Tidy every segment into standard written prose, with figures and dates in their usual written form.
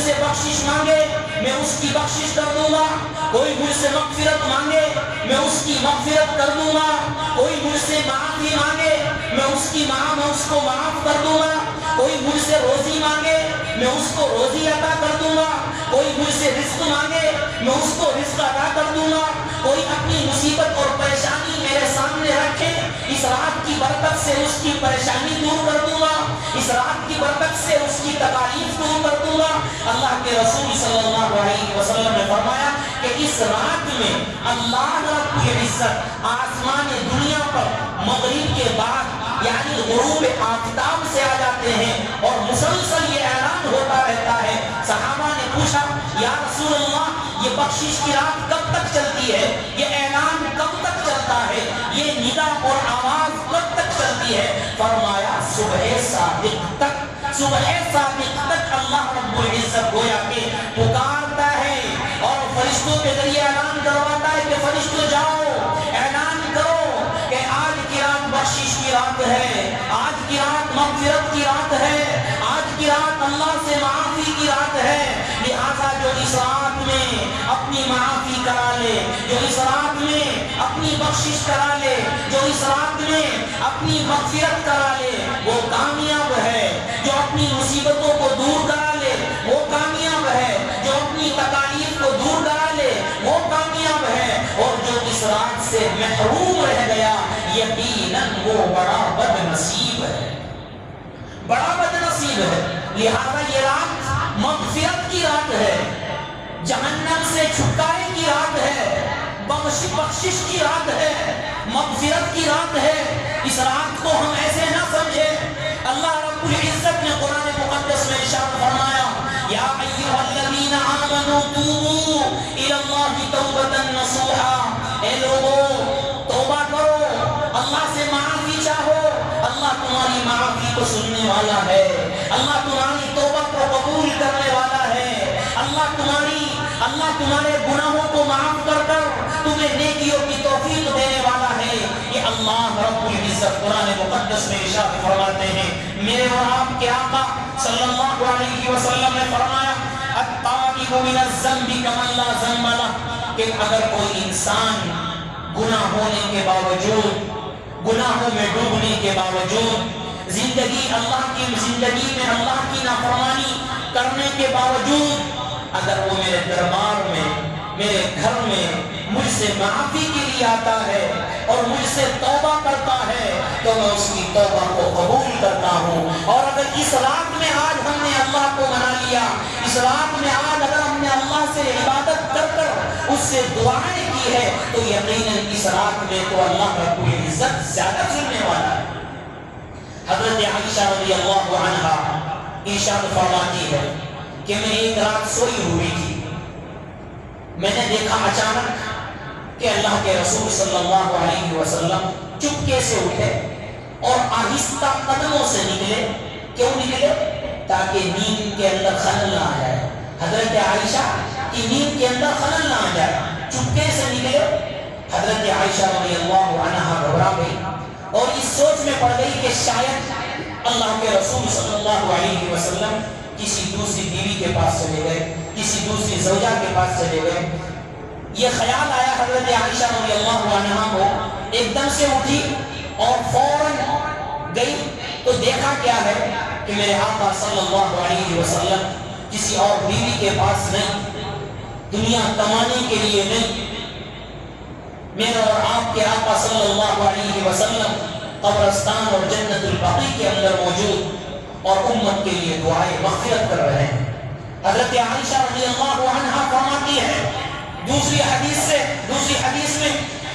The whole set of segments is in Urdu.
سے بخشش مانگے میں اس کی بخشش کر دوں گا، کوئی مجھ سے مغفرت مانگے میں اس کی مغفرت کر دوں گا، کوئی مجھ سے معافی مانگے میں اس کو معاف کر دوں گا، کوئی مجھ سے روزی مانگے میں اس کو روزی عطا کر دوں گا، کوئی مجھ سے رزق مانگے میں اس کو رزق عطا کر دوں گا، کوئی اپنی مصیبت اور پریشانی میرے سامنے رکھے اس رات کی برکت سے اس کی پریشانی دور کر دوں گا، اس رات کی برکت سے اس کی تکالیف دور کر دوں گا۔ اللہ کے رسول صلی اللہ علیہ وسلم نے فرمایا کہ اس رات میں اللہ رب العزت آسمان دنیا پر مغرب کے بعد یعنی غروب آفتاب سے آ جاتے ہیں اور مسلسل یہ اعلان ہوتا رہتا ہے۔ صحابہ نے پوچھا یا رسول اللہ یہ بخشش کی رات کب تک چلتی ہے، یہ اعلان کب تک چلتا ہے، یہ ندا اور آواز کب تک چلتی ہے؟ فرمایا صبح صادق تک، صبح صادق تک اللہ رب العزت گویا کہ پکارتا ہے اور فرشتوں کے ذریعے اعلان کرواتا ہے کہ فرشتوں جاؤ اعلان کرو کہ آج کی رات بخشش کی رات ہے، آج کی رات مغفرت کی رات ہے، آج کی رات اللہ سے معافی کی رات ہے۔ لہذا جو اس رات میں اپنی معافی کرا لے، جو اس رات میں اپنی بخشش کرا لے، جو اس رات میں اپنی مغفرت کرا لے وہ کامیاب ہے، جو اپنی مصیبتوں کو دور کرا لے وہ کامیاب ہے، جو اپنی تکالیف کو دور کرا لے وہ کامیاب ہے، اور جو اس رات سے محروم رہ گیا یقیناً وہ بڑا بد نصیب ہے، بڑا بد نصیب ہے۔ لہذا یہ رات مغفرت کی رات ہے، جہنم سے چھٹکارے کی رات ہے، بخشش کی رات ہے، مغفرت کی رات ہے۔ اس رات کو ہم ایسے نہ سمجھیں۔ اللہ رب العزت نے قرآن مقدس میں ارشاد فرمایا یا ایھا الذین آمنوا توبوا الی اللہ توبۃ نصوحا، اے لوگو توبہ کرو، اللہ سے معافی چاہو، اللہ تمہاری معافی کو سننے والا ہے، اللہ تمہاری توبہ کو قبول کرنے والا ہے، اللہ تمہارے گناہوں کو معاف کر کر تمہیں نیکیوں کی توفیق دینے والا ہے۔ یہ اللہ رب العزت قرآن مقدس میں ارشاد فرماتے ہیں۔ میرے اور آپ کے آقا صلی اللہ علیہ وسلم نے فرمایا التائب من الذنب کمن لا ذنب لہ، کہ اگر کوئی انسان گناہ ہونے کے باوجود، گناہوں میں ڈوبنے کے باوجود، زندگی میں اللہ کی نافرمانی کرنے کے باوجود اگر وہ میرے دربار میں، میرے گھر میں مجھ سے معافی کے لیے آتا ہے اور مجھ سے توبہ کرتا ہے تو میں اس کی توبہ کو قبول کرتا ہوں۔ اور اگر اس رات میں آج ہم نے اللہ کو منا لیا، اس رات میں آج اگر ہم نے اللہ سے عبادت کر کر اس سے دعائیں کی ہے تو یقیناً اس رات میں تو اللہ رب العزت زیادہ سننے والا ہے۔ حضرت عائشہ رضی اللہ عنہا ارشاد فرماتی ہے کہ میں ایک رات سوئی ہوئی تھی، میں نے دیکھا اچانک کہ اللہ کے رسول صلی اللہ علیہ وسلم چپکے سے اٹھے اور آہستہ قدموں سے نکلے۔ کیوں نکلے؟ تاکہ نیند کے اندر خلل نہ آ جائے، حضرت عائشہ کی نیند کے اندر خلل نہ آ جائے، چپکے سے نکلے۔ حضرت عائشہ رضی اللہ عنہا گھبرا گئی اور اس سوچ میں پڑ گئی کہ شاید اللہ کے رسول صلی اللہ علیہ وسلم کسی دوسری بیوی کے پاس چلے گئے، کسی دوسری زوجہ کے پاس چلے گئے۔ یہ خیال آیا حضرت عائشہ رضی اللہ عنہا کو، ایک دم سے اٹھی اور فوراً گئی تو دیکھا کیا ہے کہ میرے آقا صلی اللہ علیہ وسلم کسی اور بیوی کے پاس نہیں، دنیا کمانے کے لیے نہیں، میرے اور آپ کے آقا صلی اللہ علیہ وسلم قبرستان اور جنت البقیع کے اندر موجود اور امت کے لیے دعائیں مغفرت کر رہے ہیں۔ حضرت عائشہ رضی اللہ عنہا فرماتی ہے دوسری حدیث میں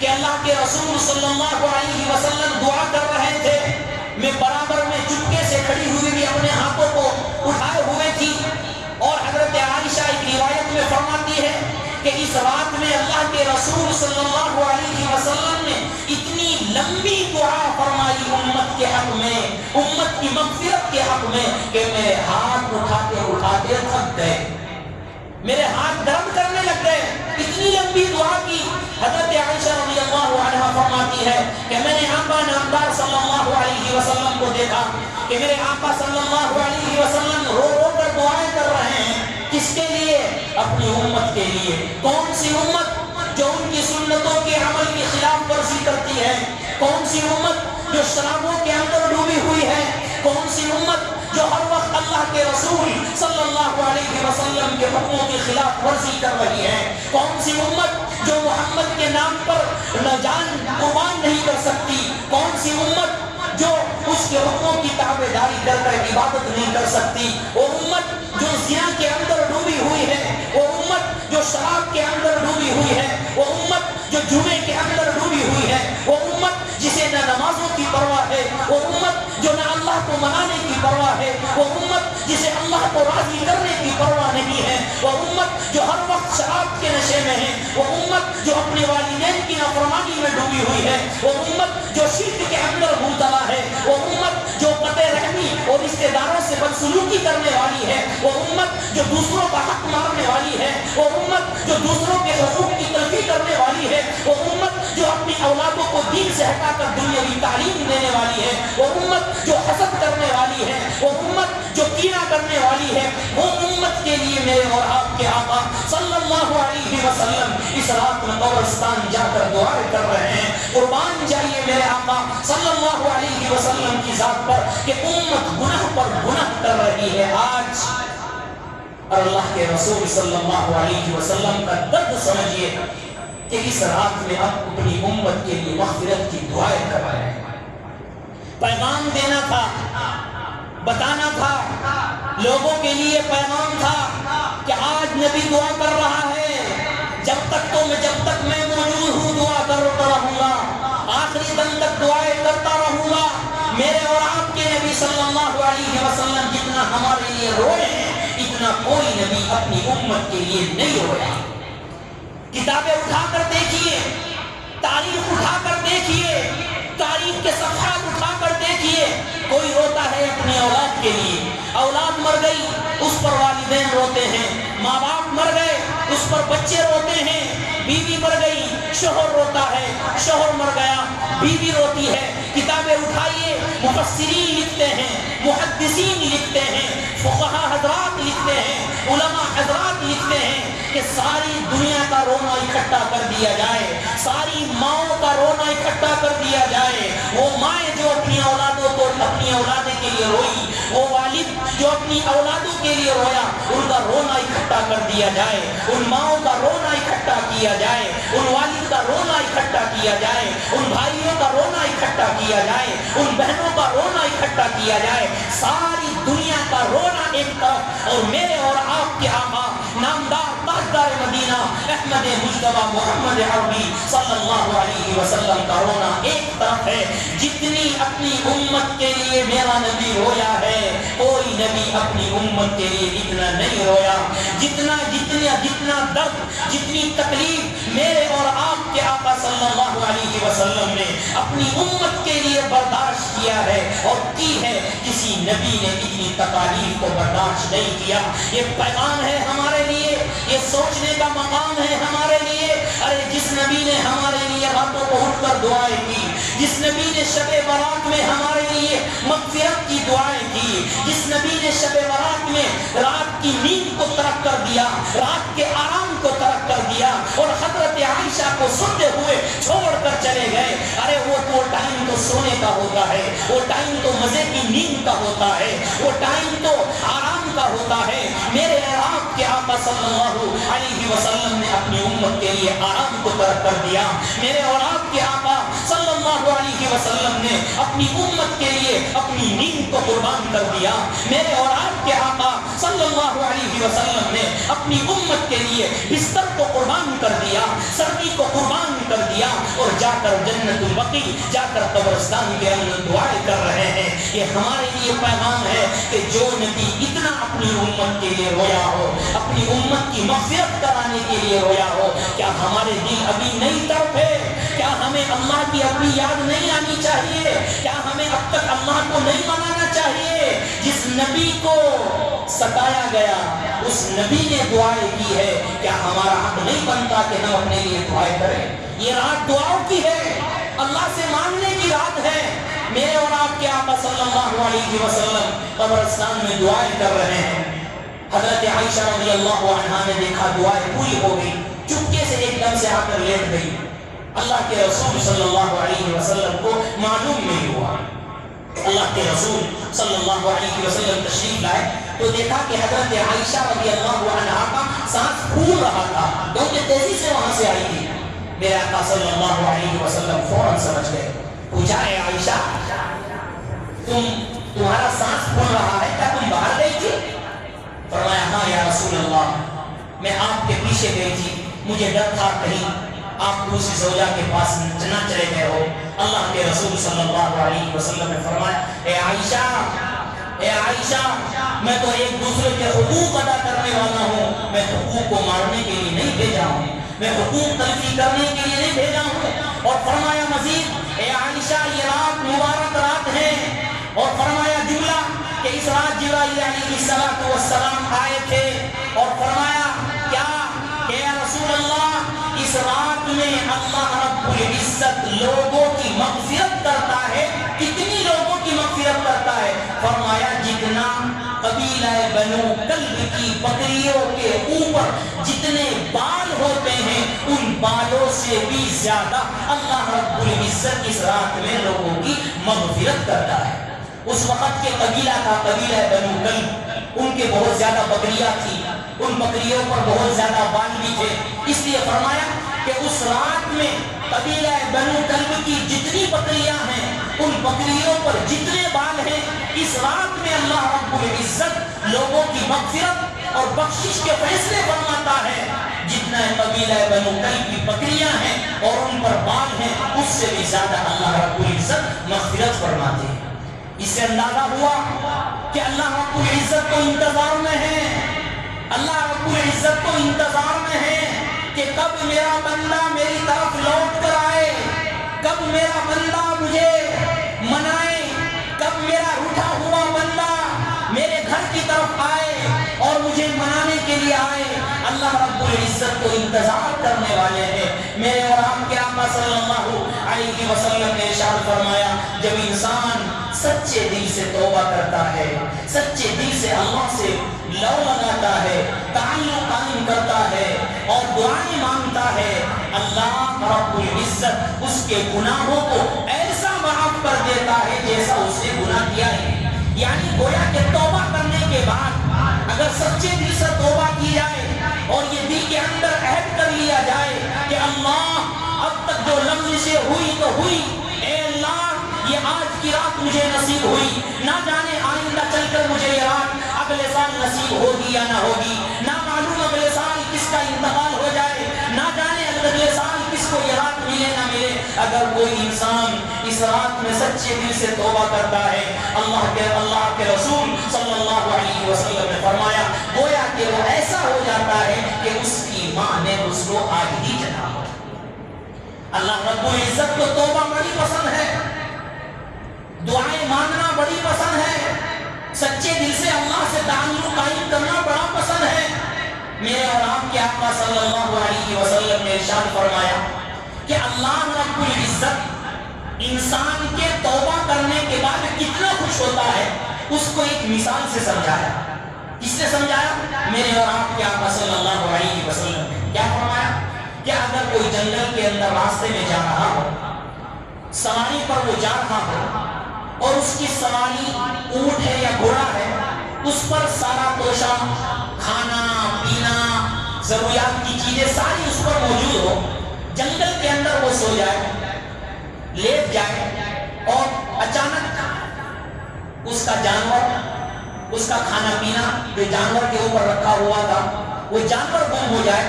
کہ اللہ کے رسول صلی اللہ علیہ وسلم دعا کر رہے تھے، میں برابر میں چپکے سے کھڑی ہوئی بھی اپنے ہاتھوں کو اٹھائے ہوئے تھی، اور حضرت عائشہ ایک روایت میں فرماتی ہے کہ اس رات میں اللہ کے رسول صلی اللہ علیہ وسلم نے اتنی لمبی دعا فرمائی امت کے حق میں، امت کی مغفرت کے حق میں، کہ میرے ہاتھ اٹھاتے اٹھاتے تھک گئے، میرے ہاتھ درد کرنے لگ گئے، اتنی لمبی دعا کی۔ حضرت عائشہ رضی اللہ عنہا فرماتی ہے کہ میں نے آقا نامدار صلی اللہ علیہ وسلم کو دیکھا کہ میرے آقا صلی اللہ علیہ وسلم رو رو کر دعائیں کر رہے ہیں، کس کے لیے؟ اپنی امت کے لیے۔ کون سی امت جو ان کی سنتوں کے عمل کی خلاف ورزی کرتی ہے؟ کون سی امت جو شرابوں کے اندر ڈوبی ہوئی ہے؟ کون سی امت جو ہر وقت اللہ کے رسول صلی اللہ علیہ وسلم کے حکموں کی خلاف ورزی کر رہی ہے؟ کون سی امت جو محمد کے نام پر جان قربان نہیں کر سکتی؟ کون سی امت جو اس کے حکموں کی تابعداری کر کر عبادت نہیں کر سکتی؟ وہ امت جو زنا کے اندر ڈوبی ہوئی ہے، وہ امت جو شراب کے اندر ڈوبی ہوئی ہے، وہ امت جو جمعے کے اندر ڈوبی ہوئی ہے، وہ امت جسے نہ نمازوں کی پرواہ ہے، وہ امت جو نہ اللہ کو منانے کی پرواہ ہے، وہ امت جسے اللہ کو راضی کرنے کی پرواہ نہیں ہے، وہ امت جو ہر وقت شراب کے نشے میں ہے، وہ امت جو اپنے والدین کی نافرمانی میں ڈوبی ہوئی ہے، وہ امت جو شرک کے اندر مبتلا ہے، وہ امت جو قطع رحمی اور رشتہ داروں سے بدسلوکی کرنے والی ہے، وہ امت جو دوسروں کا حق مارنے والی ہے، وہ امت جو دوسروں کے حقوق کی تلفی کرنے والی ہے، وہ امت جو اپنی اولادوں کو دین سے ہٹا کر دنیاوی تعلیم دینے والی ہے، وہ امت جو حسد کرنے والی ہے، وہ امت جو کینہ کرنے والی ہے، وہ امت کے لیے میرے اور آپ کے آقا صلی اللہ علیہ وسلم اس رات میں قبرستان جا کر دعائیں کر رہے ہیں۔ قربان جائیے میرے آقا صلی اللہ علیہ وسلم کی ذات پر کہ امت گناہ پر گناہ کر رہی ہے آج، اور اللہ کے رسول صلی اللہ علیہ وسلم کا درد سمجھیے کہ اس رات میں آپ اپنی امت کے لیے مغفرت کی دعائیں کر رہے ہیں۔ پیغام دینا تھا، بتانا تھا، لوگوں کے لیے پیغام تھا کہ آج نبی دعا کر رہا ہے، جب تک میں موجود ہوں دعا کرتا رہوں گا، آخری دم تک دعائیں کرتا رہوں گا۔ میرے اور آپ کے نبی صلی اللہ علیہ وسلم جتنا ہمارے لیے روئے ہیں اتنا کوئی نبی اپنی امت کے لیے نہیں رویا۔ کتابیں اٹھا کر دیکھیے، تاریخ اٹھا کر دیکھیے، تاریخ کے صفحات اٹھا کر دیکھیے، کوئی روتا ہے اپنی اولاد کے لیے، اولاد مر گئی اس پر والدین روتے ہیں، ماں باپ مر گئے اس پر بچے روتے ہیں، بیوی مر گئی شوہر روتا ہے، شوہر مر گیا بیوی روتی ہے۔ کتابیں اٹھائیے، مفسرین لکھتے ہیں، محدثین لکھتے ہیں، فقہاء حضرات لکھتے ہیں، علماء حضرات لکھتے ہیں کہ ساری دنیا کا رونا اکٹھا کر دیا جائے، ساری ماؤں کا رونا اکٹھا کر دیا جائے، وہ مائیں جو اپنی اولادوں کو اپنی اولادیں کے لیے روئی، وہ والد جو اپنی اولادوں کے لیے رویا، ان کا رونا اکٹھا کر دیا جائے، ان ماؤں کا رونا اکٹھا کیا جائے، ان والد کا رونا اکٹھا کیا جائے، ان بھائیوں کا رونا اکٹھا کیا جائے، ان بہنوں کا رونا اکٹھا کیا جائے، ساری دنیا کا رونا ایک طرف، اور میرے اور آپ کے آقا نامدار تاجدار مدینہ احمد مجتبی محمد عربی صلی اللہ علیہ وسلم کا رونا ایک طرف ہے۔ جتنی اپنی امت کے لیے میرا نبی رویا ہے، کوئی نبی اپنی امت کے لیے اتنا نہیں رویا، جتنا درد، جتنی تکلیف میرے اور آپ کے آقا صلی اللہ علیہ وسلم نے اپنی امت کے لیے برداشت کیا ہے اور کی ہے، کسی نبی نے اتنی تکالیف کو برداشت نہیں کیا۔ یہ پیغام ہے ہمارے لیے، یہ سوچنے کا مقام ہے ہمارے لیے۔ ارے جس نبی نے ہمارے لیے راتوں کو اٹھ کر دعائیں کی، جس نبی نے شب برات میں ہمارے لیے مغفرت کی دعائیں کی، جس نبی نے شب برات میں رات کی نیند کو ترک کر دیا، رات کے آرام کو ترک کر دیا اور حضرت عائشہ کو سنتے ہوئے چھوڑ کر چلے گئے، ارے وہ ٹائم تو سونے کا ہوتا ہے، وہ ٹائم تو مزے کی نیند کا ہوتا ہے، وہ ٹائم تو آرام کا ہوتا ہے۔ میرے آپ کے آقا صلی اللہ علیہ وسلم نے اپنی امت کے لیے آرام کو ترک کر دیا، میرے اور آپ کے آقا صلی اللہ علیہ وسلم نے اپنی امت کے لیے اپنی نیند کو قربان کر دیا، میرے اور آپ کے آقا صلی اللہ علیہ وسلم نے اپنی امت کے لیے بستر کو قربان کر دیا، سردی کو قربان کر دیا، اور جا کر جنت البقیع، جا کر قبرستان کے اندر دعائیں کر رہے ہیں۔ یہ ہمارے لیے پیغام ہے کہ جو نبی اتنا اپنی امت کے لیے رویا ہو، اپنی امت کی مغفرت کرانے کے لیے رویا ہو، کیا ہمارے دل ابھی نہیں تڑپے؟ کیا ہمیں اللہ کی ابھی یاد نہیں آنی چاہیے؟ کیا ہمیں اب تک اللہ کو نہیں منانا چاہیے؟ جس نبی کو ستایا گیا اس نبی نے دعائیں کی ہے، کیا ہمارا حق نہیں بنتا کہ ہم اپنے لیے دعائیں کریں؟ یہ رات دعاؤں کی ہے، اللہ سے مانگنے کی رات ہے۔ میرے اور آپ کے آقا صلی اللہ علیہ وسلم قبرستان میں دعائیں کر رہے ہیں، حضرت عائشہ رضی اللہ عنہا نے دیکھا دعائیں پوری ہو گئی، چپکے سے ایک دم سے آ کر لیٹ گئی۔ اللہ کے رسول صلی اللہ علیہ وسلم کو معلوم نہیں ہوا۔ اللہ کے رسول صلی اللہ علیہ وسلم تشریف لائے تو دیکھا کہ حضرت عائشہ رضی اللہ عنہا کا سانس پھول رہا تھا، کیونکہ تیزی سے وہاں سے آئی تھی۔ میرے آقا صلی اللہ علیہ وسلم فوراً سمجھ گئے، پوچھا ہے عائشہ تمہارا سانس پھول رہا ہے، کیا تم باہر گئی تھی؟ فرمایا ہاں یا رسول اللہ، میں آپ کے پیچھے گئی تھی، مجھے ڈر تھا کہیں آپ دوسری زوجہ کے پاس نہ چلے گئے ہو۔ اللہ کے رسول صلی اللہ علیہ وسلم نے فرمایا اے عائشہ میں تو ایک دوسرے کے حقوق ادا کرنے والا ہوں، میں حقوق کو مارنے کے لیے نہیں بھیجا ہوں، میں حقوق تلفی کرنے کے لیے نہیں بھیجا ہوں۔ اور فرمایا مزید اے عائشہ یہ رات مبارک رات ہے، اور فرمایا جملہ کہ اس رات جبرائیل علیہ السلام آئے تھے، اور فرمایا کیا کہ یا رسول اللہ اس رات میں اللہ رب العزت لوگوں کی مغفرت کرتا ہے، کتنی لوگوں کی مغفرت کرتا ہے؟ فرمایا جتنا قبیلہ بنو کلب کی بکریوں کے اوپر جتنے بال ہوتے ہیں ان بالوں سے بھی زیادہ اللہ رب العزت اس رات میں لوگوں کی مغفرت کرتا ہے۔ اس وقت کے قبیلہ کا قبیلہ بنو کلب، ان کے بہت زیادہ بکریاں تھی، ان بکریوں پر بہت زیادہ بال بھی تھے، اس لیے فرمایا کہ اس رات میں قبیلہ بنو کلب کی جتنی بکریاں ہیں ان بکریوں پر جتنے بال ہیں، اس رات میں اللہ رب العزت لوگوں کی مغفرت اور بخشش کے فیصلے فرماتا ہے۔ جتنا قبیلہ بنو کلب کی بکریاں ہیں اور ان پر بال ہیں اس سے بھی زیادہ اللہ رب العزت مغفرت فرماتے ہیں۔ اس سے اندازہ ہوا کہ اللہ رب العزت کو انتظار میں ہے، اللہ رب العزت کو انتظار میں ہے کہ کب میرا بندہ میری طرف لوٹ کر آئے، کب میرا بندہ مجھے منائے، کب میرا روٹھا ہوا بندہ میرے گھر کی طرف آئے اور مجھے منانے کے لیے آئے۔ اللہ رب العزت کو انتظار کرنے والے ہیں۔ میرے اور آپ کے آقا صلی اللہ علیہ وسلم نے ارشاد فرمایا جب انسان سچے دل سے توبہ کرتا ہے، سچے دل سے اللہ سے لو لگاتا ہے، تعلق قائم کرتا ہے اور دعائیں مانگتا ہے، اللہ رب العزت اس کے گناہوں کو ایسا معاف کر دیتا ہے جیسا اس نے گناہ کیا ہے۔ یعنی گویا کہ توبہ کرنے کے بعد اگر سچے دل سے توبہ کی جائے اور یہ دل کے اندر عہد کر لیا جائے کہ اللہ اب تک جو لغزشیں ہوئی تو ہوئی، اے اللہ یہ آج کی رات مجھے نصیب ہوئی، نہ جانے آئندہ چل کر مجھے یہ رات اگلے سال نصیب ہوگی یا نہ ہوگی، نہ معلوم اگلے سال کس کا انتقال ہو جائے، نہ جانے اگلے سال کس کو یہ رات ملے نہ ملے۔ اگر کوئی انسان اس رات میں سچے دل سے توبہ کرتا ہے، اللہ کے رسول صلی اللہ علیہ وسلم نے فرمایا گویا کہ وہ ایسا ہو جاتا ہے کہ اس کی ماں نے اس کو آگ ہی جلا ہو۔ اللہ رب العزت کو توبہ بڑی پسند ہے، دعائیں مانگنا بڑی پسند ہے، سچے دل سے اللہ سے تعلق قائم کرنا بڑا پسند ہے۔ میرے اور آپ کے آقا صلی اللہ علیہ وسلم نے ارشاد فرمایا کہ اللہ رب العزت انسان کے توبہ کرنے کے بعد کتنا خوش ہوتا ہے اس کو ایک مثال سے سمجھایا۔ کس نے سمجھایا؟ میرے اور آپ کے آقا صلی اللہ علیہ وسلم نے کیا فرمایا کہ اگر کوئی جنگل کے اندر راستے میں جا رہا ہو، سواری پر وہ جا رہا ہو اور اس کی سواری اونٹ ہے یا گھوڑا ہے، اس پر سارا توشہ، کھانا پینا، ضروریات کی چیزیں ساری اس پر موجود ہو، جنگل کے اندر وہ سو جائے، لیٹ جائے اور اچانک اس کا جانور، اس کا کھانا پینا جو جانور کے اوپر رکھا ہوا تھا وہ جانور گم ہو جائے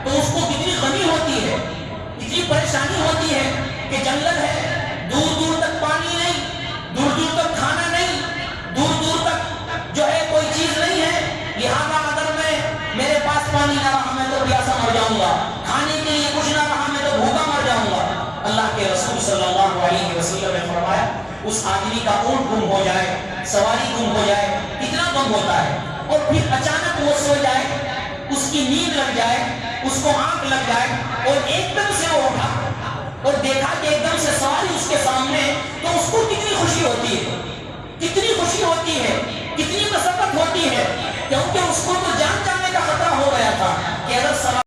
تو اس کو کتنی غمی ہوتی ہے، کتنی پریشانی ہوتی ہے کہ جنگل ہے، دور دور تک پانی نہیں، دور دور تک کھانا نہیں، دور دور تک جو ہے کوئی چیز نہیں ہے، لہذا اگر میرے پاس پانی نہ رہا میں تو پیاسا مر جاؤں گا، کھانے کے لیے کچھ نہ رہا میں تو بھوکا مر جاؤں گا۔ اللہ کے رسول صلی اللہ علیہ وسلم نے فرمایا اس آدمی کا اونٹ گم ہو جائے، سواری گم ہو جائے، کتنا غم ہوتا ہے، اور پھر اچانک وہ سو جائے، اس کی نیند لگ جائے، اس کو آنکھ لگ جائے اور ایک دم سے وہ اٹھا اور دیکھا کہ ایک دم سے سواری اس کے سامنے، تو اس کو کتنی خوشی ہوتی ہے، کتنی خوشی ہوتی ہے، کتنی مسرت ہوتی ہے، کیونکہ اس کو تو کہ اگر